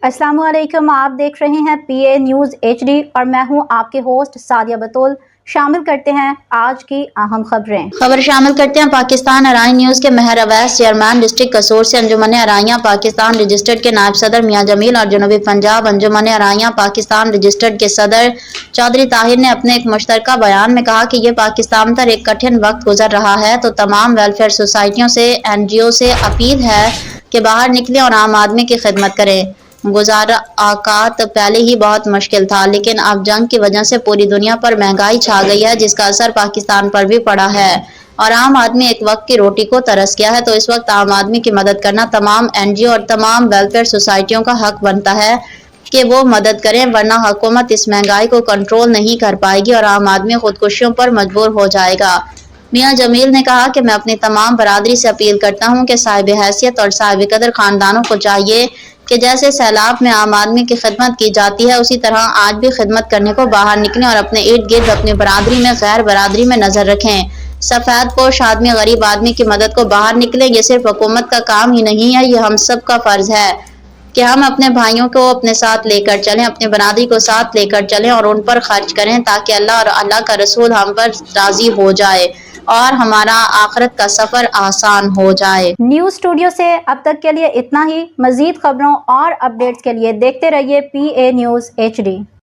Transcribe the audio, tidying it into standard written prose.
अस्सलाम वालेकुम। आप देख रहे हैं PA न्यूज़ HD और मैं हूं आपके होस्ट सादिया बतूल। शामिल करते हैं आज की अहम खबर शामिल करते हैं। पाकिस्तान अराई न्यूज़ के महर अवैस चेयरमैन डिस्ट्रिक्ट कसूर से अंजुमन अराइयाँ पाकिस्तान रजिस्टर्ड के नायब सदर मियां जमील और जनूबी पंजाब अंजुमन अराइयाँ पाकिस्तान रजिस्टर्ड के सदर चौधरी ताहिर ने अपने एक मुश्तरका बयान में कहा कि ये पाकिस्तान पर एक कठिन वक्त गुजर रहा है, तो तमाम वेलफेयर सोसाइटियों से NGO से अपील है कि बाहर निकलें और आम आदमी की खिदमत करें। गुज़ारा औकात पहले ही बहुत मुश्किल था, लेकिन अब जंग की वजह से पूरी दुनिया पर महंगाई छा गई है, जिसका असर पाकिस्तान पर भी पड़ा है और आम आदमी एक वक्त की रोटी को तरस गया है। तो इस वक्त आम आदमी की मदद करना तमाम NGO और तमाम वेलफेयर सोसाइटियों का हक बनता है कि वो मदद करें, वरना हुकूमत इस महंगाई को कंट्रोल नहीं कर पाएगी और आम आदमी खुदकुशियों पर मजबूर हो जाएगा। मियां जमील ने कहा कि मैं अपनी तमाम बरादरी से अपील करता हूं कि साहिब हैसियत और साहिब कदर खानदानों को चाहिए कि जैसे सैलाब में आम आदमी की खिदमत की जाती है, उसी तरह आज भी खिदमत करने को बाहर निकलें और अपने इर्द गिर्द अपनी बरादरी में गैर बरादरी में नजर रखें। सफेद पोश आदमी गरीब आदमी की मदद को बाहर निकले। ये सिर्फ हुकूमत का काम ही नहीं है, ये हम सब का फर्ज है कि हम अपने भाइयों को अपने साथ लेकर चलें, अपनी बरादरी को साथ लेकर चलें और उन पर खर्च करें, ताकि अल्लाह और अल्लाह का रसूल हम पर राजी हो जाए और हमारा आखिरत का सफर आसान हो जाए। न्यूज़ स्टूडियो से अब तक के लिए इतना ही। मजीद खबरों और अपडेट्स के लिए देखते रहिए PA न्यूज़ HD।